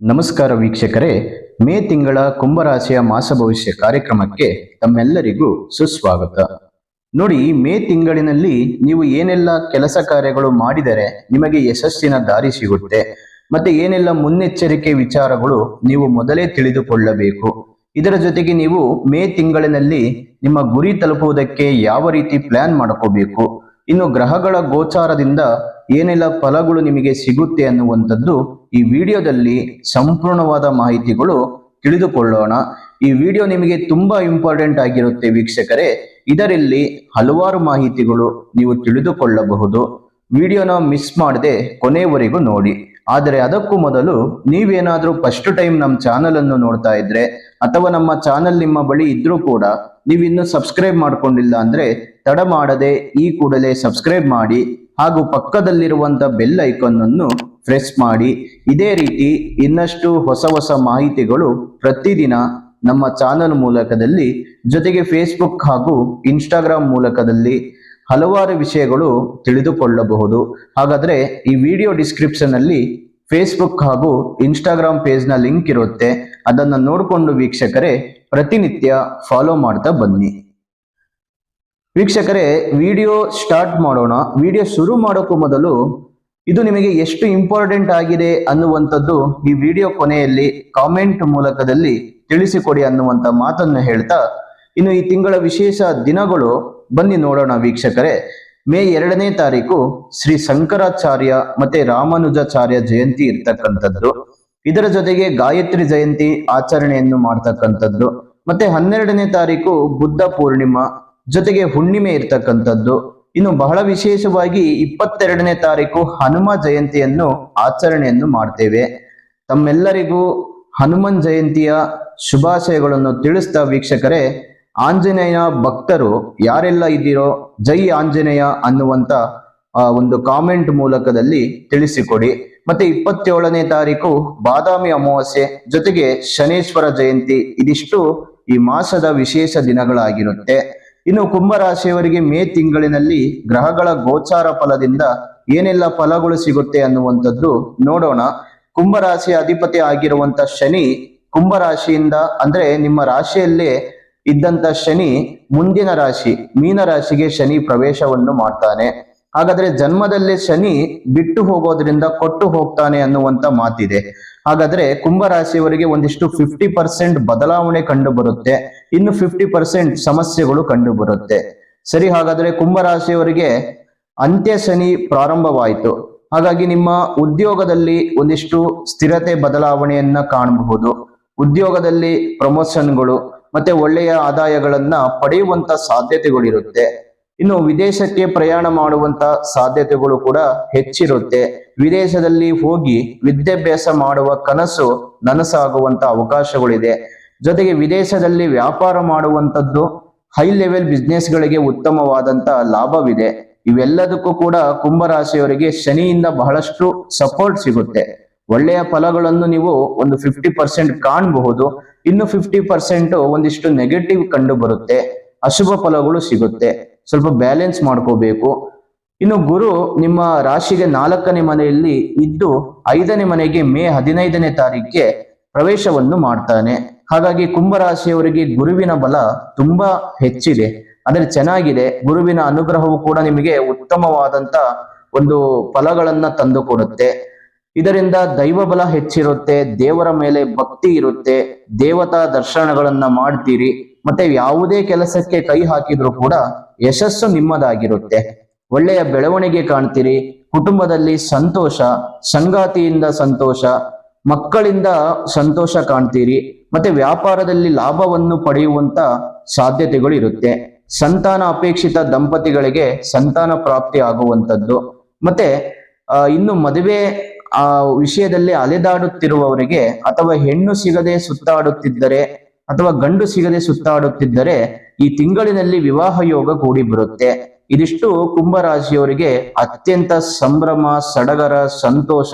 ನಮಸ್ಕಾರ ವೀಕ್ಷಕರೇ, ಮೇ ತಿಂಗಳ ಕುಂಭರಾಶಿಯ ಮಾಸ ಭವಿಷ್ಯ ಕಾರ್ಯಕ್ರಮಕ್ಕೆ ತಮ್ಮೆಲ್ಲರಿಗೂ ಸುಸ್ವಾಗತ. ನೋಡಿ, ಮೇ ತಿಂಗಳಿನಲ್ಲಿ ನೀವು ಏನೆಲ್ಲ ಕೆಲಸ ಕಾರ್ಯಗಳು ಮಾಡಿದರೆ ನಿಮಗೆ ಯಶಸ್ಸಿನ ದಾರಿ ಸಿಗುತ್ತೆ, ಮತ್ತೆ ಏನೆಲ್ಲ ಮುನ್ನೆಚ್ಚರಿಕೆ ವಿಚಾರಗಳು ನೀವು ಮೊದಲೇ ತಿಳಿದುಕೊಳ್ಳಬೇಕು. ಇದರ ಜೊತೆಗೆ ನೀವು ಮೇ ತಿಂಗಳಿನಲ್ಲಿ ನಿಮ್ಮ ಗುರಿ ತಲುಪುವುದಕ್ಕೆ ಯಾವ ರೀತಿ ಪ್ಲಾನ್ ಮಾಡ್ಕೋಬೇಕು, ಇನ್ನು ಗ್ರಹಗಳ ಗೋಚಾರದಿಂದ ಏನೆಲ್ಲ ಫಲಗಳು ನಿಮಗೆ ಸಿಗುತ್ತೆ ಅನ್ನುವಂಥದ್ದು ಈ ವಿಡಿಯೋದಲ್ಲಿ ಸಂಪೂರ್ಣವಾದ ಮಾಹಿತಿಗಳು ತಿಳಿದುಕೊಳ್ಳೋಣ. ಈ ವಿಡಿಯೋ ನಿಮಗೆ ತುಂಬಾ ಇಂಪಾರ್ಟೆಂಟ್ ಆಗಿರುತ್ತೆ ವೀಕ್ಷಕರೇ. ಇದರಲ್ಲಿ ಹಲವಾರು ಮಾಹಿತಿಗಳು ನೀವು ತಿಳಿದುಕೊಳ್ಳಬಹುದು. ವಿಡಿಯೋನ ಮಿಸ್ ಮಾಡದೆ ಕೊನೆಯವರೆಗೂ ನೋಡಿ. ಆದರೆ ಅದಕ್ಕೂ ಮೊದಲು ನೀವೇನಾದ್ರೂ ಫಸ್ಟ್ ಟೈಮ್ ನಮ್ಮ ಚಾನಲ್ ಅನ್ನು ನೋಡ್ತಾ ಇದ್ರೆ ಅಥವಾ ನಮ್ಮ ಚಾನಲ್ ನಿಮ್ಮ ಬಳಿ ಇದ್ರೂ ಕೂಡ ನೀವಿನ್ನೂ ಸಬ್ಸ್ಕ್ರೈಬ್ ಮಾಡ್ಕೊಂಡಿಲ್ಲ ಅಂದ್ರೆ ತಡ ಮಾಡದೆ ಈ ಕೂಡಲೇ ಸಬ್ಸ್ಕ್ರೈಬ್ ಮಾಡಿ ಹಾಗೂ ಪಕ್ಕದಲ್ಲಿರುವಂತ ಬೆಲ್ ಐಕಾನ್ ಅನ್ನು ಪ್ರೆಸ್ ಮಾಡಿ. ಇದೇ ರೀತಿ ಇನ್ನಷ್ಟು ಹೊಸ ಮಾಹಿತಿಗಳು ಪ್ರತಿದಿನ ನಮ್ಮ ಚಾನಲ್ ಮೂಲಕದಲ್ಲಿ, ಜೊತೆಗೆ ಫೇಸ್ಬುಕ್ ಹಾಗೂ ಇನ್ಸ್ಟಾಗ್ರಾಮ್ ಮೂಲಕದಲ್ಲಿ ಹಲವಾರು ವಿಷಯಗಳು ತಿಳಿದುಕೊಳ್ಳಬಹುದು. ಹಾಗಾದ್ರೆ ಈ ವಿಡಿಯೋ ಡಿಸ್ಕ್ರಿಪ್ಷನ್ ಅಲ್ಲಿ ಫೇಸ್ಬುಕ್ ಹಾಗೂ ಇನ್ಸ್ಟಾಗ್ರಾಮ್ ಪೇಜ್ ನ ಲಿಂಕ್ ಇರುತ್ತೆ, ಅದನ್ನ ನೋಡಿಕೊಂಡು ವೀಕ್ಷಕರೇ ಪ್ರತಿನಿತ್ಯ ಫಾಲೋ ಮಾಡ್ತಾ ಬನ್ನಿ. ವೀಕ್ಷಕರೇ, ವಿಡಿಯೋ ಸ್ಟಾರ್ಟ್ ಮಾಡೋಣ. ವಿಡಿಯೋ ಶುರು ಮಾಡೋಕ್ಕೂ ಮೊದಲು ಇದು ನಿಮಗೆ ಎಷ್ಟು ಇಂಪಾರ್ಟೆಂಟ್ ಆಗಿದೆ ಅನ್ನುವಂಥದ್ದು ಈ ವಿಡಿಯೋ ಕೊನೆಯಲ್ಲಿ ಕಾಮೆಂಟ್ ಮೂಲಕದಲ್ಲಿ ತಿಳಿಸಿಕೊಡಿ ಅನ್ನುವಂಥ ಮಾತನ್ನು ಹೇಳ್ತಾ, ಇನ್ನು ಈ ತಿಂಗಳ ವಿಶೇಷ ದಿನಗಳು ಬನ್ನಿ ನೋಡೋಣ ವೀಕ್ಷಕರೇ. ಮೇ 2ನೇ ತಾರೀಕು ಶ್ರೀ ಶಂಕರಾಚಾರ್ಯ ಮತ್ತೆ ರಾಮಾನುಜಾಚಾರ್ಯ ಜಯಂತಿ ಇರ್ತಕ್ಕಂಥದ್ದು. ಇದರ ಜೊತೆಗೆ ಗಾಯತ್ರಿ ಜಯಂತಿ ಆಚರಣೆಯನ್ನು ಮಾಡ್ತಕ್ಕಂಥದ್ದು. ಮತ್ತೆ 12ನೇ ತಾರೀಕು ಬುದ್ಧ ಪೂರ್ಣಿಮಾ, ಜೊತೆಗೆ ಹುಣ್ಣಿಮೆ ಇರ್ತಕ್ಕಂಥದ್ದು. ಇನ್ನು ಬಹಳ ವಿಶೇಷವಾಗಿ 22ನೇ ತಾರೀಕು ಹನುಮ ಜಯಂತಿಯನ್ನು ಆಚರಣೆಯನ್ನು ಮಾಡ್ತೇವೆ. ತಮ್ಮೆಲ್ಲರಿಗೂ ಹನುಮನ್ ಜಯಂತಿಯ ಶುಭಾಶಯಗಳನ್ನು ತಿಳಿಸ್ತಾ ವೀಕ್ಷಕರೇ, ಆಂಜನೇಯ ಭಕ್ತರು ಯಾರೆಲ್ಲ ಇದ್ದೀರೋ ಜೈ ಆಂಜನೇಯ ಅನ್ನುವಂತ ಒಂದು ಕಾಮೆಂಟ್ ಮೂಲಕದಲ್ಲಿ ತಿಳಿಸಿಕೊಡಿ. ಮತ್ತೆ 27ನೇ ತಾರೀಕು ಬಾದಾಮಿ ಅಮಾವಾಸ್ಯೆ, ಜೊತೆಗೆ ಶನೇಶ್ವರ ಜಯಂತಿ. ಇದಿಷ್ಟು ಈ ಮಾಸದ ವಿಶೇಷ ದಿನಗಳಾಗಿರುತ್ತೆ. ಇನ್ನು ಕುಂಭರಾಶಿಯವರಿಗೆ ಮೇ ತಿಂಗಳಿನಲ್ಲಿ ಗ್ರಹಗಳ ಗೋಚಾರ ಫಲದಿಂದ ಏನೆಲ್ಲ ಫಲಗಳು ಸಿಗುತ್ತೆ ಅನ್ನುವಂಥದ್ದು ನೋಡೋಣ. ಕುಂಭರಾಶಿಯ ಅಧಿಪತಿ ಆಗಿರುವಂತ ಶನಿ ಕುಂಭರಾಶಿಯಿಂದ ಅಂದ್ರೆ ನಿಮ್ಮ ರಾಶಿಯಲ್ಲೇ ಇದ್ದಂತ ಶನಿ ಮುಂದಿನ ರಾಶಿ ಮೀನ ರಾಶಿಗೆ ಶನಿ ಪ್ರವೇಶವನ್ನು ಮಾಡ್ತಾನೆ. ಹಾಗಾದ್ರೆ ಜನ್ಮದಲ್ಲೇ ಶನಿ ಬಿಟ್ಟು ಹೋಗೋದ್ರಿಂದ ಕೊಟ್ಟು ಹೋಗ್ತಾನೆ ಅನ್ನುವಂತ ಮಾತಿದೆ. ಹಾಗಾದ್ರೆ ಕುಂಭರಾಶಿಯವರಿಗೆ ಒಂದಿಷ್ಟು 50% ಬದಲಾವಣೆ ಕಂಡು ಬರುತ್ತೆ, ಇನ್ನು 50% ಸಮಸ್ಯೆಗಳು ಕಂಡು ಬರುತ್ತೆ. ಸರಿ, ಹಾಗಾದ್ರೆ ಕುಂಭರಾಶಿಯವರಿಗೆ ಅಂತ್ಯ ಶನಿ ಪ್ರಾರಂಭವಾಯಿತು. ಹಾಗಾಗಿ ನಿಮ್ಮ ಉದ್ಯೋಗದಲ್ಲಿ ಒಂದಿಷ್ಟು ಸ್ಥಿರತೆ ಬದಲಾವಣೆಯನ್ನ ಕಾಣಬಹುದು. ಉದ್ಯೋಗದಲ್ಲಿ ಪ್ರಮೋಷನ್ಗಳು ಮತ್ತೆ ಒಳ್ಳೆಯ ಆದಾಯಗಳನ್ನ ಪಡೆಯುವಂತ ಸಾಧ್ಯತೆಗಳಿರುತ್ತೆ. ಇನ್ನು ವಿದೇಶಕ್ಕೆ ಪ್ರಯಾಣ ಮಾಡುವಂತ ಸಾಧ್ಯತೆಗಳು ಕೂಡ ಹೆಚ್ಚಿರುತ್ತೆ. ವಿದೇಶದಲ್ಲಿ ಹೋಗಿ ವಿದ್ಯಾಭ್ಯಾಸ ಮಾಡುವ ಕನಸು ನನಸಾಗುವಂತ ಅವಕಾಶಗಳಿದೆ. ಜೊತೆಗೆ ವಿದೇಶದಲ್ಲಿ ವ್ಯಾಪಾರ ಮಾಡುವಂತದ್ದು, ಹೈ ಲೆವೆಲ್ ಬಿಸ್ನೆಸ್ ಗಳಿಗೆ ಉತ್ತಮವಾದಂತ ಲಾಭವಿದೆ. ಇವೆಲ್ಲದಕ್ಕೂ ಕೂಡ ಕುಂಭರಾಶಿಯವರಿಗೆ ಶನಿಯಿಂದ ಬಹಳಷ್ಟು ಸಪೋರ್ಟ್ ಸಿಗುತ್ತೆ. ಒಳ್ಳೆಯ ಫಲಗಳನ್ನು ನೀವು ಒಂದು 50% ಕಾಣಬಹುದು. ಇನ್ನು 50% ಒಂದಿಷ್ಟು ನೆಗೆಟಿವ್ ಕಂಡು ಬರುತ್ತೆ, ಅಶುಭ ಫಲಗಳು ಸಿಗುತ್ತೆ. ಸ್ವಲ್ಪ ಬ್ಯಾಲೆನ್ಸ್ ಮಾಡ್ಕೋಬೇಕು. ಇನ್ನು ಗುರು ನಿಮ್ಮ ರಾಶಿಗೆ 4ನೇ ಮನೆಯಲ್ಲಿ ಇದ್ದು 5ನೇ ಮನೆಗೆ ಮೇ 15ನೇ ತಾರೀಕಿಗೆ ಪ್ರವೇಶವನ್ನು ಮಾಡ್ತಾನೆ. ಹಾಗಾಗಿ ಕುಂಭರಾಶಿಯವರಿಗೆ ಗುರುವಿನ ಬಲ ತುಂಬಾ ಹೆಚ್ಚಿದೆ, ಅಂದ್ರೆ ಚೆನ್ನಾಗಿದೆ. ಗುರುವಿನ ಅನುಗ್ರಹವು ಕೂಡ ನಿಮಗೆ ಉತ್ತಮವಾದಂತ ಒಂದು ಫಲಗಳನ್ನ ತಂದು ಕೊಡುತ್ತೆ. ಇದರಿಂದ ದೈವ ಬಲ ಹೆಚ್ಚಿರುತ್ತೆ, ದೇವರ ಮೇಲೆ ಭಕ್ತಿ ಇರುತ್ತೆ, ದೇವತಾ ದರ್ಶನಗಳನ್ನ ಮಾಡ್ತೀರಿ. ಮತ್ತೆ ಯಾವುದೇ ಕೆಲಸಕ್ಕೆ ಕೈ ಹಾಕಿದ್ರು ಕೂಡ ಯಶಸ್ಸು ನಿಮ್ಮದಾಗಿರುತ್ತೆ. ಒಳ್ಳೆಯ ಬೆಳವಣಿಗೆ ಕಾಣ್ತೀರಿ. ಕುಟುಂಬದಲ್ಲಿ ಸಂತೋಷ, ಸಂಗಾತಿಯಿಂದ ಸಂತೋಷ, ಮಕ್ಕಳಿಂದ ಸಂತೋಷ ಕಾಣ್ತೀರಿ. ಮತ್ತೆ ವ್ಯಾಪಾರದಲ್ಲಿ ಲಾಭವನ್ನು ಪಡೆಯುವಂತ ಸಾಧ್ಯತೆಗಳು ಇರುತ್ತೆ. ಸಂತಾನ ಅಪೇಕ್ಷಿತ ದಂಪತಿಗಳಿಗೆ ಸಂತಾನ ಪ್ರಾಪ್ತಿ ಆಗುವಂತದ್ದು. ಮತ್ತೆ ಇನ್ನು ಮದುವೆ ವಿಷಯದಲ್ಲಿ ಅಲೆದಾಡುತ್ತಿರುವವರಿಗೆ ಅಥವಾ ಹೆಣ್ಣು ಸಿಗದೆ ಸುತ್ತಾಡುತ್ತಿದ್ದರೆ ಅಥವಾ ಗಂಡು ಸಿಗದೆ ಸುತ್ತಾಡುತ್ತಿದ್ದರೆ ಈ ತಿಂಗಳಿನಲ್ಲಿ ವಿವಾಹ ಯೋಗ ಕೂಡಿ ಬರುತ್ತೆ. ಇದಿಷ್ಟು ಕುಂಭರಾಶಿಯವರಿಗೆ ಅತ್ಯಂತ ಸಂಭ್ರಮ, ಸಡಗರ, ಸಂತೋಷ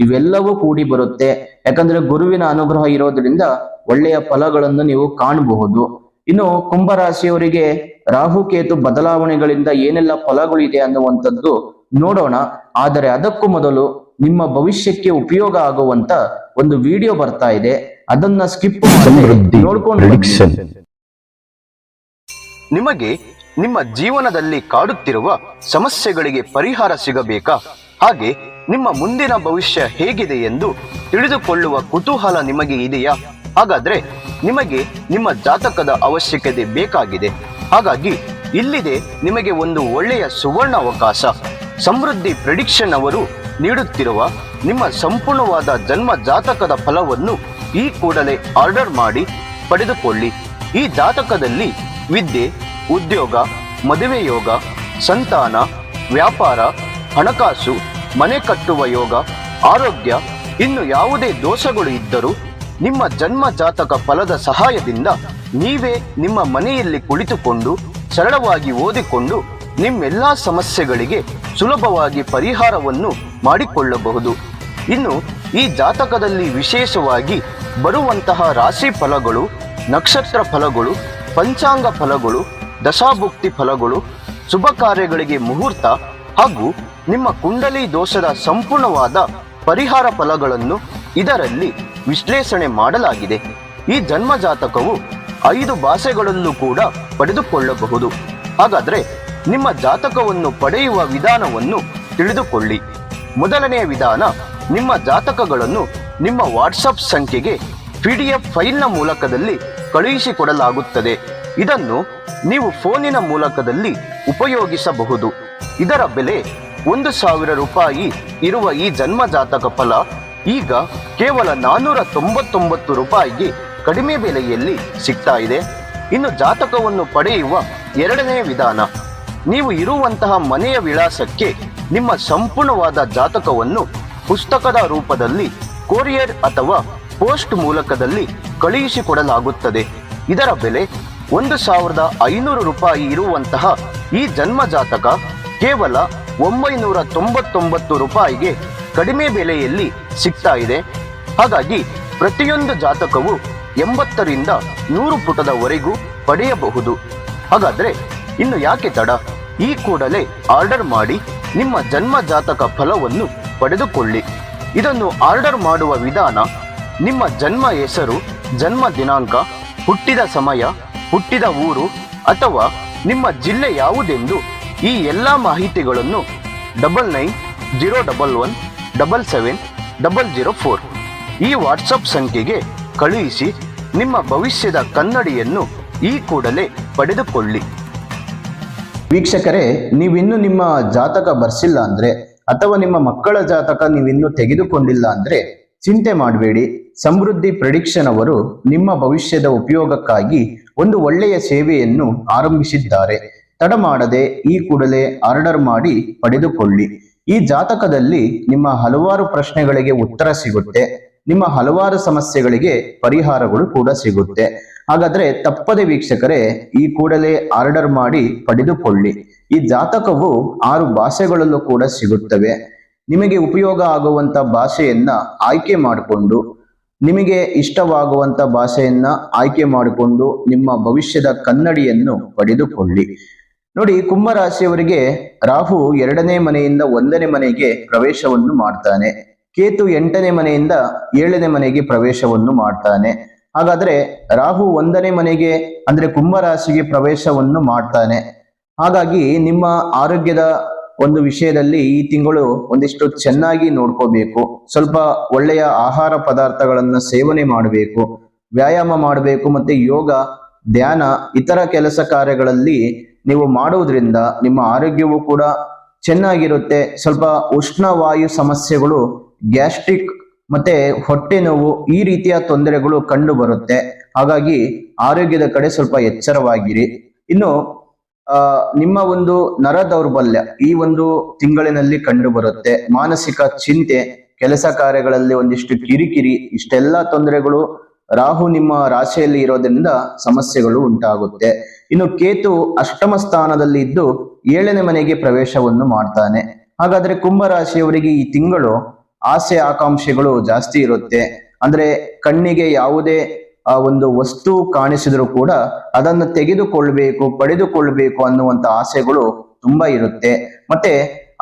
ಇವೆಲ್ಲವೂ ಕೂಡಿ ಬರುತ್ತೆ. ಯಾಕಂದ್ರೆ ಗುರುವಿನ ಅನುಗ್ರಹ ಇರೋದ್ರಿಂದ ಒಳ್ಳೆಯ ಫಲಗಳನ್ನು ನೀವು ಕಾಣಬಹುದು. ಇನ್ನು ಕುಂಭರಾಶಿಯವರಿಗೆ ರಾಹುಕೇತು ಬದಲಾವಣೆಗಳಿಂದ ಏನೆಲ್ಲ ಫಲಗಳಿದೆ ಅನ್ನುವಂಥದ್ದು ನೋಡೋಣ. ಆದರೆ ಅದಕ್ಕೂ ಮೊದಲು ನಿಮ್ಮ ಭವಿಷ್ಯಕ್ಕೆ ಉಪಯೋಗ ಆಗುವಂತ ಒಂದು ವಿಡಿಯೋ ಬರ್ತಾ ಇದೆ, ಅದನ್ನ ಸ್ಕಿಪ್ ಮಾಡಿ ನೋಡ್ಕೊಂಡು ಬನ್ನಿ. ನಿಮಗೆ ನಿಮ್ಮ ಜೀವನದಲ್ಲಿ ಕಾಡುತ್ತಿರುವ ಸಮಸ್ಯೆಗಳಿಗೆ ಪರಿಹಾರ ಸಿಗಬೇಕಾ? ಹಾಗೆ ನಿಮ್ಮ ಮುಂದಿನ ಭವಿಷ್ಯ ಹೇಗಿದೆ ಎಂದು ತಿಳಿದುಕೊಳ್ಳುವ ಕುತೂಹಲ ನಿಮಗೆ ಇದೆಯಾ? ಹಾಗಾದ್ರೆ ನಿಮಗೆ ನಿಮ್ಮ ಜಾತಕದ ಅವಶ್ಯಕತೆ ಬೇಕಾಗಿದೆ. ಹಾಗಾಗಿ ಇಲ್ಲಿದೆ ನಿಮಗೆ ಒಂದು ಒಳ್ಳೆಯ ಸುವರ್ಣ ಅವಕಾಶ. ಸಮೃದ್ಧಿ ಪ್ರೆಡಿಕ್ಷನ್ ಅವರು ನೀಡುತ್ತಿರುವ ನಿಮ್ಮ ಸಂಪೂರ್ಣವಾದ ಜನ್ಮ ಜಾತಕದ ಫಲವನ್ನು ಈ ಕೂಡಲೇ ಆರ್ಡರ್ ಮಾಡಿ ಪಡೆದುಕೊಳ್ಳಿ. ಈ ಜಾತಕದಲ್ಲಿ ವಿದ್ಯೆ, ಉದ್ಯೋಗ, ಮದುವೆ ಯೋಗ, ಸಂತಾನ, ವ್ಯಾಪಾರ, ಹಣಕಾಸು, ಮನೆ ಕಟ್ಟುವ ಯೋಗ, ಆರೋಗ್ಯ, ಇನ್ನು ಯಾವುದೇ ದೋಷಗಳು ಇದ್ದರೂ ನಿಮ್ಮ ಜನ್ಮ ಜಾತಕ ಫಲದ ಸಹಾಯದಿಂದ ನೀವೇ ನಿಮ್ಮ ಮನೆಯಲ್ಲಿ ಕುಳಿತುಕೊಂಡು ಸರಳವಾಗಿ ಓದಿಕೊಂಡು ನಿಮ್ಮೆಲ್ಲಾ ಸಮಸ್ಯೆಗಳಿಗೆ ಸುಲಭವಾಗಿ ಪರಿಹಾರವನ್ನು ಮಾಡಿಕೊಳ್ಳಬಹುದು. ಇನ್ನು ಈ ಜಾತಕದಲ್ಲಿ ವಿಶೇಷವಾಗಿ ಬರುವಂತಹ ರಾಶಿ ಫಲಗಳು, ನಕ್ಷತ್ರ ಫಲಗಳು, ಪಂಚಾಂಗ ಫಲಗಳು, ದಶಾಭುಕ್ತಿ ಫಲಗಳು, ಶುಭ ಕಾರ್ಯಗಳಿಗೆ ಮುಹೂರ್ತ ಹಾಗೂ ನಿಮ್ಮ ಕುಂಡಲಿ ದೋಷದ ಸಂಪೂರ್ಣವಾದ ಪರಿಹಾರ ಫಲಗಳನ್ನು ಇದರಲ್ಲಿ ವಿಶ್ಲೇಷಣೆ ಮಾಡಲಾಗಿದೆ. ಈ ಜನ್ಮ ಜಾತಕವು 5 ಭಾಷೆಗಳಲ್ಲೂ ಕೂಡ ಪಡೆದುಕೊಳ್ಳಬಹುದು. ಹಾಗಾದ್ರೆ ನಿಮ್ಮ ಜಾತಕವನ್ನು ಪಡೆಯುವ ವಿಧಾನವನ್ನು ತಿಳಿದುಕೊಳ್ಳಿ. ಮೊದಲನೆಯ ವಿಧಾನ, ನಿಮ್ಮ ಜಾತಕಗಳನ್ನು ನಿಮ್ಮ ವಾಟ್ಸಪ್ ಸಂಖ್ಯೆಗೆ PDF ಫೈಲ್ನ ಮೂಲಕದಲ್ಲಿ ಕಳುಹಿಸಿಕೊಡಲಾಗುತ್ತದೆ. ಇದನ್ನು ನೀವು ಫೋನಿನ ಮೂಲಕದಲ್ಲಿ ಉಪಯೋಗಿಸಬಹುದು. ಇದರ ಬೆಲೆ 1,000 ರೂಪಾಯಿ ಇರುವ ಈ ಜನ್ಮ ಜಾತಕ ಫಲ ಈಗ ಕೇವಲ 499 ರೂಪಾಯಿಗೆ ಕಡಿಮೆ ಬೆಲೆಯಲ್ಲಿ ಸಿಗ್ತಾ ಇದೆ. ಇನ್ನು ಜಾತಕವನ್ನು ಪಡೆಯುವ ಎರಡನೇ ವಿಧಾನ, ನೀವು ಇರುವಂತಹ ಮನೆಯ ವಿಳಾಸಕ್ಕೆ ನಿಮ್ಮ ಸಂಪೂರ್ಣವಾದ ಜಾತಕವನ್ನು ಪುಸ್ತಕದ ರೂಪದಲ್ಲಿ ಕೊರಿಯರ್ ಅಥವಾ ಪೋಸ್ಟ್ ಮೂಲಕದಲ್ಲಿ ಕಳುಹಿಸಿಕೊಡಲಾಗುತ್ತದೆ. ಇದರ ಬೆಲೆ 1,500 ರೂಪಾಯಿ ಇರುವಂತಹ ಈ ಜನ್ಮ ಜಾತಕ ಕೇವಲ 999 ರೂಪಾಯಿಗೆ ಕಡಿಮೆ ಬೆಲೆಯಲ್ಲಿ ಸಿಗ್ತಾ ಇದೆ. ಹಾಗಾಗಿ ಪ್ರತಿಯೊಂದು ಜಾತಕವು 80ರಿಂದ 100 ಪುಟದವರೆಗೂ ಪಡೆಯಬಹುದು. ಹಾಗಾದ್ರೆ ಇನ್ನು ಯಾಕೆ ತಡ? ಈ ಕೂಡಲೇ ಆರ್ಡರ್ ಮಾಡಿ ನಿಮ್ಮ ಜನ್ಮ ಜಾತಕ ಫಲವನ್ನು ಪಡೆದುಕೊಳ್ಳಿ. ಇದನ್ನು ಆರ್ಡರ್ ಮಾಡುವ ವಿಧಾನ, ನಿಮ್ಮ ಜನ್ಮ ಹೆಸರು, ಜನ್ಮ ದಿನಾಂಕ, ಹುಟ್ಟಿದ ಸಮಯ, ಹುಟ್ಟಿದ ಊರು ಅಥವಾ ನಿಮ್ಮ ಜಿಲ್ಲೆ ಯಾವುದೆಂದು ಈ ಎಲ್ಲ ಮಾಹಿತಿಗಳನ್ನು 9901177004 ಈ ವಾಟ್ಸಪ್ ಸಂಖ್ಯೆಗೆ ಕಳುಹಿಸಿ ನಿಮ್ಮ ಭವಿಷ್ಯದ ಕನ್ನಡಿಯನ್ನು ಈ ಕೂಡಲೇ ಪಡೆದುಕೊಳ್ಳಿ. ವೀಕ್ಷಕರೇ, ನೀವಿನ್ನು ನಿಮ್ಮ ಜಾತಕ ಬರ್ಸಿಲ್ಲ ಅಂದ್ರೆ ಅಥವಾ ನಿಮ್ಮ ಮಕ್ಕಳ ಜಾತಕ ನೀವಿನ್ನು ತೆಗೆದುಕೊಂಡಿಲ್ಲ ಅಂದ್ರೆ ಚಿಂತೆ ಮಾಡಬೇಡಿ. ಸಮೃದ್ಧಿ ಪ್ರೆಡಿಕ್ಷನ್ ಅವರು ನಿಮ್ಮ ಭವಿಷ್ಯದ ಉಪಯೋಗಕ್ಕಾಗಿ ಒಂದು ಒಳ್ಳೆಯ ಸೇವೆಯನ್ನು ಆರಂಭಿಸಿದ್ದಾರೆ. ತಡ ಮಾಡದೆ ಈ ಕೂಡಲೇ ಆರ್ಡರ್ ಮಾಡಿ ಪಡೆದುಕೊಳ್ಳಿ. ಈ ಜಾತಕದಲ್ಲಿ ನಿಮ್ಮ ಹಲವಾರು ಪ್ರಶ್ನೆಗಳಿಗೆ ಉತ್ತರ ಸಿಗುತ್ತೆ, ನಿಮ್ಮ ಹಲವಾರು ಸಮಸ್ಯೆಗಳಿಗೆ ಪರಿಹಾರಗಳು ಕೂಡ ಸಿಗುತ್ತೆ. ಹಾಗಾದ್ರೆ ತಪ್ಪದೆ ವೀಕ್ಷಕರೇ ಈ ಕೂಡಲೇ ಆರ್ಡರ್ ಮಾಡಿ ಪಡೆದುಕೊಳ್ಳಿ. ಈ ಜಾತಕವು 6 ಭಾಷೆಗಳಲ್ಲೂ ಕೂಡ ಸಿಗುತ್ತವೆ. ನಿಮಗೆ ಉಪಯೋಗ ಆಗುವಂತ ಭಾಷೆಯನ್ನ ಆಯ್ಕೆ ಮಾಡಿಕೊಂಡು, ನಿಮಗೆ ಇಷ್ಟವಾಗುವಂತ ಭಾಷೆಯನ್ನ ಆಯ್ಕೆ ಮಾಡಿಕೊಂಡು ನಿಮ್ಮ ಭವಿಷ್ಯದ ಕನ್ನಡಿಯನ್ನು ಪಡೆದುಕೊಳ್ಳಿ. ನೋಡಿ, ಕುಂಭ ರಾಶಿಯವರಿಗೆ ರಾಹು 2ನೇ ಮನೆಯಿಂದ 1ನೇ ಮನೆಗೆ ಪ್ರವೇಶವನ್ನು ಮಾಡ್ತಾನೆ. ಕೇತು 8ನೇ ಮನೆಯಿಂದ 7ನೇ ಮನೆಗೆ ಪ್ರವೇಶವನ್ನು ಮಾಡ್ತಾನೆ. ಹಾಗಾದ್ರೆ ರಾಹು 1ನೇ ಮನೆಗೆ ಅಂದ್ರೆ ಕುಂಭ ರಾಶಿಗೆ ಪ್ರವೇಶವನ್ನು ಮಾಡ್ತಾನೆ. ಹಾಗಾಗಿ ನಿಮ್ಮ ಆರೋಗ್ಯದ ಒಂದು ವಿಷಯದಲ್ಲಿ ಈ ತಿಂಗಳು ಒಂದಿಷ್ಟು ಚೆನ್ನಾಗಿ ನೋಡ್ಕೋಬೇಕು. ಸ್ವಲ್ಪ ಒಳ್ಳೆಯ ಆಹಾರ ಪದಾರ್ಥಗಳನ್ನ ಸೇವನೆ ಮಾಡಬೇಕು, ವ್ಯಾಯಾಮ ಮಾಡಬೇಕು, ಮತ್ತೆ ಯೋಗ, ಧ್ಯಾನ, ಇತರ ಕೆಲಸ ಕಾರ್ಯಗಳಲ್ಲಿ ನೀವು ಮಾಡುವುದರಿಂದ ನಿಮ್ಮ ಆರೋಗ್ಯವು ಕೂಡ ಚೆನ್ನಾಗಿರುತ್ತೆ. ಸ್ವಲ್ಪ ಉಷ್ಣವಾಯು ಸಮಸ್ಯೆಗಳು, ಗ್ಯಾಸ್ಟ್ರಿಕ್ ಮತ್ತೆ ಹೊಟ್ಟೆ ನೋವು, ಈ ರೀತಿಯ ತೊಂದರೆಗಳು ಕಂಡು ಬರುತ್ತೆ. ಹಾಗಾಗಿ ಆರೋಗ್ಯದ ಕಡೆ ಸ್ವಲ್ಪ ಎಚ್ಚರವಾಗಿರಿ. ಇನ್ನು ನಿಮ್ಮ ಒಂದು ನರ ದೌರ್ಬಲ್ಯ ಈ ಒಂದು ತಿಂಗಳಿನಲ್ಲಿ ಕಂಡು ಬರುತ್ತೆ. ಮಾನಸಿಕ ಚಿಂತೆ, ಕೆಲಸ ಕಾರ್ಯಗಳಲ್ಲಿ ಒಂದಿಷ್ಟು ಕಿರಿಕಿರಿ, ಇಷ್ಟೆಲ್ಲ ತೊಂದರೆಗಳು ರಾಹು ನಿಮ್ಮ ರಾಶಿಯಲ್ಲಿ ಇರೋದ್ರಿಂದ ಸಮಸ್ಯೆಗಳು ಉಂಟಾಗುತ್ತೆ. ಇನ್ನು ಕೇತು ಅಷ್ಟಮ ಸ್ಥಾನದಲ್ಲಿ ಇದ್ದು 7ನೇ ಮನೆಗೆ ಪ್ರವೇಶವನ್ನು ಮಾಡ್ತಾನೆ. ಹಾಗಾದ್ರೆ ಕುಂಭ ರಾಶಿಯವರಿಗೆ ಈ ತಿಂಗಳು ಆಸೆ ಆಕಾಂಕ್ಷೆಗಳು ಜಾಸ್ತಿ ಇರುತ್ತೆ. ಅಂದ್ರೆ ಕಣ್ಣಿಗೆ ಯಾವುದೇ ಒಂದು ವಸ್ತು ಕಾಣಿಸಿದ್ರು ಕೂಡ ಅದನ್ನು ತೆಗೆದುಕೊಳ್ಬೇಕು, ಪಡೆದುಕೊಳ್ಬೇಕು ಅನ್ನುವಂತ ಆಸೆಗಳು ತುಂಬಾ ಇರುತ್ತೆ. ಮತ್ತೆ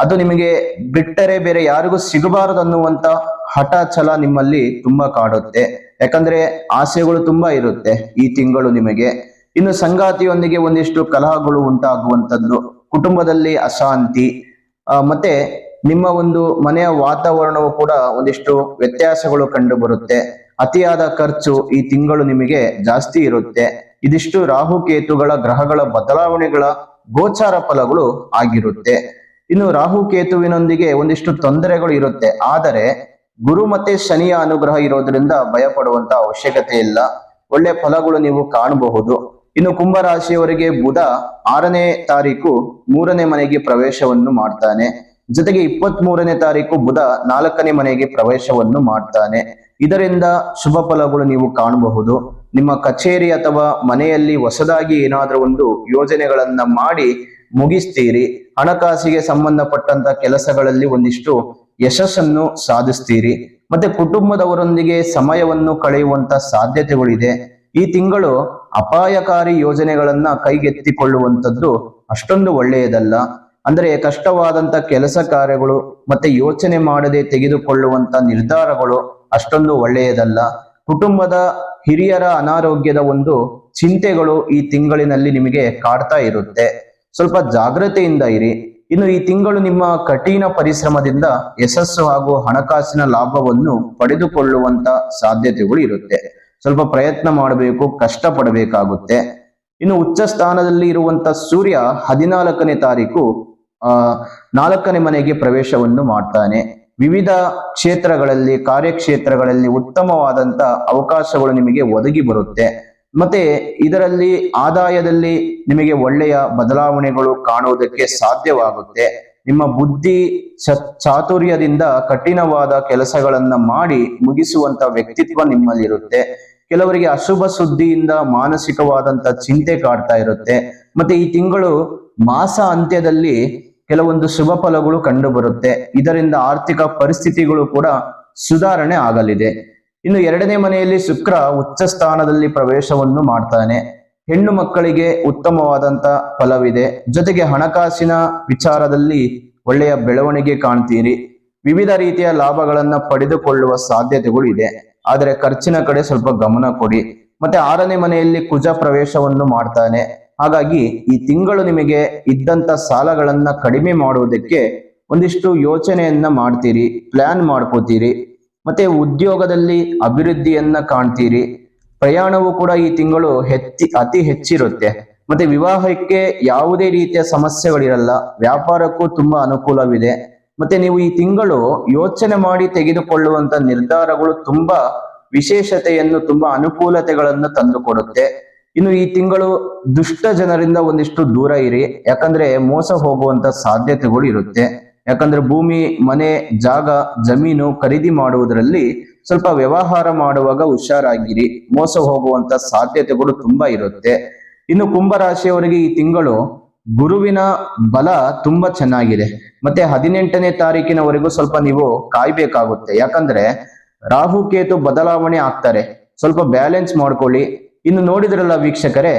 ಅದು ನಿಮಗೆ ಬಿಟ್ಟರೆ ಬೇರೆ ಯಾರಿಗೂ ಸಿಗಬಾರದು ಅನ್ನುವಂತ ಹಠ ಛಲ ನಿಮ್ಮಲ್ಲಿ ತುಂಬಾ ಕಾಡುತ್ತೆ. ಯಾಕಂದ್ರೆ ಆಸೆಗಳು ತುಂಬಾ ಇರುತ್ತೆ ಈ ತಿಂಗಳು ನಿಮಗೆ. ಇನ್ನು ಸಂಗಾತಿಯೊಂದಿಗೆ ಒಂದಿಷ್ಟು ಕಲಹಗಳು ಉಂಟಾಗುವಂಥದ್ದು, ಕುಟುಂಬದಲ್ಲಿ ಅಶಾಂತಿ, ಮತ್ತೆ ನಿಮ್ಮ ಒಂದು ಮನೆಯ ವಾತಾವರಣವು ಕೂಡ ಒಂದಿಷ್ಟು ವ್ಯತ್ಯಾಸಗಳು ಕಂಡು ಬರುತ್ತೆ. ಅತಿಯಾದ ಖರ್ಚು ಈ ತಿಂಗಳು ನಿಮಗೆ ಜಾಸ್ತಿ ಇರುತ್ತೆ. ಇದಿಷ್ಟು ರಾಹುಕೇತುಗಳ ಗ್ರಹಗಳ ಬದಲಾವಣೆಗಳ ಗೋಚಾರ ಫಲಗಳು ಆಗಿರುತ್ತೆ. ಇನ್ನು ರಾಹುಕೇತುವಿನೊಂದಿಗೆ ಒಂದಿಷ್ಟು ತೊಂದರೆಗಳು ಇರುತ್ತೆ, ಆದರೆ ಗುರು ಮತ್ತೆ ಶನಿಯ ಅನುಗ್ರಹ ಇರೋದ್ರಿಂದ ಭಯ ಪಡುವಂತ ಅವಶ್ಯಕತೆ ಇಲ್ಲ. ಒಳ್ಳೆ ಫಲಗಳು ನೀವು ಕಾಣಬಹುದು. ಇನ್ನು ಕುಂಭರಾಶಿಯವರಿಗೆ ಬುಧ 6ನೇ ತಾರೀಕು 3ನೇ ಮನೆಗೆ ಪ್ರವೇಶವನ್ನು ಮಾಡ್ತಾನೆ. ಜೊತೆಗೆ 23ನೇ ತಾರೀಕು ಬುಧ 4ನೇ ಮನೆಗೆ ಪ್ರವೇಶವನ್ನು ಮಾಡ್ತಾನೆ. ಇದರಿಂದ ಶುಭ ಫಲಗಳು ನೀವು ಕಾಣಬಹುದು. ನಿಮ್ಮ ಕಚೇರಿ ಅಥವಾ ಮನೆಯಲ್ಲಿ ಹೊಸದಾಗಿ ಏನಾದ್ರೂ ಒಂದು ಯೋಜನೆಗಳನ್ನ ಮಾಡಿ ಮುಗಿಸ್ತೀರಿ. ಹಣಕಾಸಿಗೆ ಸಂಬಂಧಪಟ್ಟಂತ ಕೆಲಸಗಳಲ್ಲಿ ಒಂದಿಷ್ಟು ಯಶಸ್ಸನ್ನು ಸಾಧಿಸ್ತೀರಿ. ಮತ್ತೆ ಕುಟುಂಬದವರೊಂದಿಗೆ ಸಮಯವನ್ನು ಕಳೆಯುವಂತ ಸಾಧ್ಯತೆಗಳಿದೆ. ಈ ತಿಂಗಳು ಅಪಾಯಕಾರಿ ಯೋಜನೆಗಳನ್ನ ಕೈಗೆತ್ತಿಕೊಳ್ಳುವಂಥದ್ದು ಅಷ್ಟೊಂದು ಒಳ್ಳೆಯದಲ್ಲ. ಅಂದ್ರೆ ಕಷ್ಟವಾದಂತ ಕೆಲಸ ಕಾರ್ಯಗಳು ಮತ್ತೆ ಯೋಚನೆ ಮಾಡದೆ ತೆಗೆದುಕೊಳ್ಳುವಂತ ನಿರ್ಧಾರಗಳು ಅಷ್ಟೊಂದು ಒಳ್ಳೆಯದಲ್ಲ. ಕುಟುಂಬದ ಹಿರಿಯರ ಅನಾರೋಗ್ಯದ ಒಂದು ಚಿಂತೆಗಳು ಈ ತಿಂಗಳಿನಲ್ಲಿ ನಿಮಗೆ ಕಾಡ್ತಾ ಇರುತ್ತೆ. ಸ್ವಲ್ಪ ಜಾಗ್ರತೆಯಿಂದ ಇರಿ. ಇನ್ನು ಈ ತಿಂಗಳು ನಿಮ್ಮ ಕಠಿಣ ಪರಿಶ್ರಮದಿಂದ ಯಶಸ್ಸು ಹಾಗೂ ಹಣಕಾಸಿನ ಲಾಭವನ್ನು ಪಡೆದುಕೊಳ್ಳುವಂತ ಸಾಧ್ಯತೆಗಳು ಇರುತ್ತೆ. ಸ್ವಲ್ಪ ಪ್ರಯತ್ನ ಮಾಡಬೇಕು, ಕಷ್ಟ ಪಡಬೇಕಾಗುತ್ತೆ. ಇನ್ನು ಉಚ್ಚ ಸ್ಥಾನದಲ್ಲಿ ಇರುವಂತ ಸೂರ್ಯ 14ನೇ ತಾರೀಕು 4ನೇ ಮನೆಗೆ ಪ್ರವೇಶವನ್ನು ಮಾಡ್ತಾನೆ. ವಿವಿಧ ಕ್ಷೇತ್ರಗಳಲ್ಲಿ, ಕಾರ್ಯಕ್ಷೇತ್ರಗಳಲ್ಲಿ ಉತ್ತಮವಾದಂತ ಅವಕಾಶಗಳು ನಿಮಗೆ ಒದಗಿ ಬರುತ್ತೆ. ಮತ್ತೆ ಇದರಲ್ಲಿ ಆದಾಯದಲ್ಲಿ ನಿಮಗೆ ಒಳ್ಳೆಯ ಬದಲಾವಣೆಗಳು ಕಾಣುವುದಕ್ಕೆ ಸಾಧ್ಯವಾಗುತ್ತೆ. ನಿಮ್ಮ ಬುದ್ಧಿ ಚಾತುರ್ಯದಿಂದ ಕಠಿಣವಾದ ಕೆಲಸಗಳನ್ನ ಮಾಡಿ ಮುಗಿಸುವಂತ ವ್ಯಕ್ತಿತ್ವ ನಿಮ್ಮಲ್ಲಿರುತ್ತೆ. ಕೆಲವರಿಗೆ ಅಶುಭ ಸುದ್ದಿಯಿಂದ ಮಾನಸಿಕವಾದಂತ ಚಿಂತೆ ಕಾಡ್ತಾ ಇರುತ್ತೆ. ಮತ್ತೆ ಈ ತಿಂಗಳು ಮಾಸ ಅಂತ್ಯದಲ್ಲಿ ಕೆಲವೊಂದು ಶುಭ ಫಲಗಳು ಕಂಡು ಬರುತ್ತೆ. ಇದರಿಂದ ಆರ್ಥಿಕ ಪರಿಸ್ಥಿತಿಗಳು ಕೂಡ ಸುಧಾರಣೆ ಆಗಲಿದೆ. ಇನ್ನು 2ನೇ ಮನೆಯಲ್ಲಿ ಶುಕ್ರ ಉಚ್ಚ ಸ್ಥಾನದಲ್ಲಿ ಪ್ರವೇಶವನ್ನು ಮಾಡ್ತಾನೆ. ಹೆಣ್ಣು ಮಕ್ಕಳಿಗೆ ಉತ್ತಮವಾದಂತ ಫಲವಿದೆ. ಜೊತೆಗೆ ಹಣಕಾಸಿನ ವಿಚಾರದಲ್ಲಿ ಒಳ್ಳೆಯ ಬೆಳವಣಿಗೆ ಕಾಣ್ತೀರಿ. ವಿವಿಧ ರೀತಿಯ ಲಾಭಗಳನ್ನ ಪಡೆದುಕೊಳ್ಳುವ ಸಾಧ್ಯತೆಗಳು ಇದೆ. ಆದರೆ ಖರ್ಚಿನ ಕಡೆ ಸ್ವಲ್ಪ ಗಮನ ಕೊಡಿ. ಮತ್ತೆ 6ನೇ ಮನೆಯಲ್ಲಿ ಕುಜ ಪ್ರವೇಶವನ್ನು ಮಾಡ್ತಾನೆ. ಹಾಗಾಗಿ ಈ ತಿಂಗಳು ನಿಮಗೆ ಇದ್ದಂತ ಸಾಲಗಳನ್ನ ಕಡಿಮೆ ಮಾಡುವುದಕ್ಕೆ ಒಂದಿಷ್ಟು ಯೋಚನೆಯನ್ನ ಮಾಡ್ತೀರಿ, ಪ್ಲಾನ್ ಮಾಡ್ಕೋತೀರಿ. ಮತ್ತೆ ಉದ್ಯೋಗದಲ್ಲಿ ಅಭಿವೃದ್ಧಿಯನ್ನ ಕಾಣ್ತೀರಿ. ಪ್ರಯಾಣವು ಕೂಡ ಈ ತಿಂಗಳು ಅತಿ ಹೆಚ್ಚಿರುತ್ತೆ. ಮತ್ತೆ ವಿವಾಹಕ್ಕೆ ಯಾವುದೇ ರೀತಿಯ ಸಮಸ್ಯೆಗಳಿರಲ್ಲ. ವ್ಯಾಪಾರಕ್ಕೂ ತುಂಬಾ ಅನುಕೂಲವಿದೆ. ಮತ್ತೆ ನೀವು ಈ ತಿಂಗಳು ಯೋಚನೆ ಮಾಡಿ ತೆಗೆದುಕೊಳ್ಳುವಂತ ನಿರ್ಧಾರಗಳು ತುಂಬಾ ವಿಶೇಷತೆಯನ್ನು, ತುಂಬಾ ಅನುಕೂಲತೆಗಳನ್ನು ತಂದುಕೊಡುತ್ತೆ. ಇನ್ನು ಈ ತಿಂಗಳು ದುಷ್ಟ ಜನರಿಂದ ಒಂದಿಷ್ಟು ದೂರ ಇರಿ. ಯಾಕಂದ್ರೆ ಮೋಸ ಹೋಗುವಂತ ಸಾಧ್ಯತೆಗಳು ಇರುತ್ತೆ. ಯಾಕಂದ್ರೆ ಭೂಮಿ, ಮನೆ, ಜಾಗ, ಜಮೀನು ಖರೀದಿ ಮಾಡುವುದರಲ್ಲಿ ಸ್ವಲ್ಪ ವ್ಯವಹಾರ ಮಾಡುವಾಗ ಹುಷಾರಾಗಿರಿ. ಮೋಸ ಹೋಗುವಂತ ಸಾಧ್ಯತೆಗಳು ತುಂಬಾ ಇರುತ್ತೆ. ಇನ್ನು ಕುಂಭರಾಶಿಯವರಿಗೆ ಈ ತಿಂಗಳು ಗುರುವಿನ ಬಲ ತುಂಬಾ ಚೆನ್ನಾಗಿದೆ. ಮತ್ತೆ 18ನೇ ತಾರೀಕಿನವರೆಗೂ ಸ್ವಲ್ಪ ನೀವು ಕಾಯ್ಬೇಕಾಗುತ್ತೆ. ಯಾಕಂದ್ರೆ ರಾಹು ಕೇತು ಬದಲಾವಣೆ ಆಗ್ತಾರೆ. ಸ್ವಲ್ಪ ಬ್ಯಾಲೆನ್ಸ್ ಮಾಡ್ಕೊಳ್ಳಿ. ಇನ್ನು ನೋಡಿದ್ರಲ್ಲ ವೀಕ್ಷಕರೇ,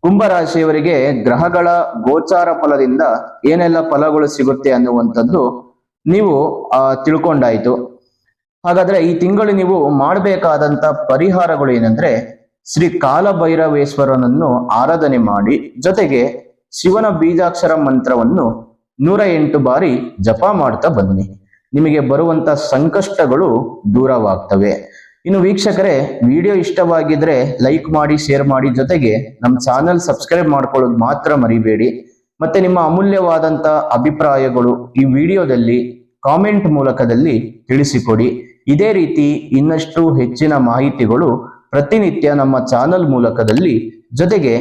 ಕುಂಭರಾಶಿಯವರಿಗೆ ಗ್ರಹಗಳ ಗೋಚಾರ ಫಲದಿಂದ ಏನೆಲ್ಲ ಫಲಗಳು ಸಿಗುತ್ತೆ ಅನ್ನುವಂಥದ್ದು ನೀವು ತಿಳ್ಕೊಂಡಾಯ್ತು. ಹಾಗಾದ್ರೆ ಈ ತಿಂಗಳು ನೀವು ಮಾಡಬೇಕಾದಂತ ಪರಿಹಾರಗಳು ಏನಂದ್ರೆ, ಶ್ರೀ ಕಾಲಭೈರವೇಶ್ವರನನ್ನು ಆರಾಧನೆ ಮಾಡಿ, ಜೊತೆಗೆ ಶಿವನ ಬೀಜಾಕ್ಷರ ಮಂತ್ರವನ್ನು 108 ಬಾರಿ ಜಪ ಮಾಡ್ತಾ ಬನ್ನಿ. ನಿಮಗೆ ಬರುವಂತ ಸಂಕಷ್ಟಗಳು ದೂರವಾಗ್ತವೆ. ಇನ್ನು ವೀಕ್ಷಕರೇ, ವಿಡಿಯೋ ಇಷ್ಟವಾಗಿದ್ರೆ ಲೈಕ್ ಮಾಡಿ, ಶೇರ್ ಮಾಡಿ, ಜೊತೆಗೆ ನಮ್ಮ ಚಾನಲ್ ಸಬ್ಸ್ಕ್ರೈಬ್ ಮಾಡ್ಕೊಳ್ಳೋದು ಮಾತ್ರ ಮರಿಬೇಡಿ. ಮತ್ತೆ ನಿಮ್ಮ ಅಮೂಲ್ಯವಾದಂತ ಅಭಿಪ್ರಾಯಗಳು ಈ ವಿಡಿಯೋದಲ್ಲಿ ಕಾಮೆಂಟ್ ಮೂಲಕದಲ್ಲಿ ತಿಳಿಸಿಕೊಡಿ. ಇದೇ ರೀತಿ ಇನ್ನಷ್ಟು ಹೆಚ್ಚಿನ ಮಾಹಿತಿಗಳು ಪ್ರತಿನಿತ್ಯ ನಮ್ಮ ಚಾನಲ್ ಮೂಲಕದಲ್ಲಿ, ಜೊತೆಗೆ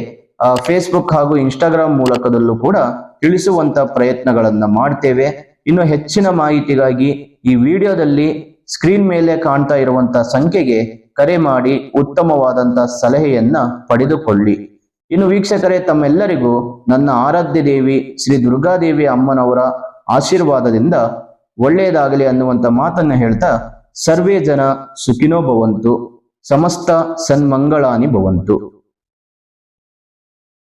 ಫೇಸ್ಬುಕ್ ಹಾಗೂ ಇನ್ಸ್ಟಾಗ್ರಾಮ್ ಮೂಲಕದಲ್ಲೂ ಕೂಡ ತಿಳಿಸುವಂತ ಪ್ರಯತ್ನಗಳನ್ನ ಮಾಡ್ತೇವೆ. ಇನ್ನು ಹೆಚ್ಚಿನ ಮಾಹಿತಿಗಾಗಿ ಈ ವಿಡಿಯೋದಲ್ಲಿ ಸ್ಕ್ರೀನ್ ಮೇಲೆ ಕಾಣ್ತಾ ಇರುವಂತ ಸಂಖ್ಯೆಗೆ ಕರೆ ಮಾಡಿ ಉತ್ತಮವಾದಂತ ಸಲಹೆಯನ್ನ ಪಡೆದುಕೊಳ್ಳಿ. ಇನ್ನು ವೀಕ್ಷಕರೇ, ತಮ್ಮೆಲ್ಲರಿಗೂ ನನ್ನ ಆರಾಧ್ಯ ದೇವಿ ಶ್ರೀ ದುರ್ಗಾದೇವಿ ಅಮ್ಮನವರ ಆಶೀರ್ವಾದದಿಂದ ಒಳ್ಳೆಯದಾಗಲಿ ಅನ್ನುವಂತ ಮಾತನ್ನ ಹೇಳ್ತಾ, ಸರ್ವೇ ಜನ ಸುಖಿನೋ ಭವಂತು, ಸಮಸ್ತ ಸನ್ಮಂಗಳಾನಿ ಭವಂತು.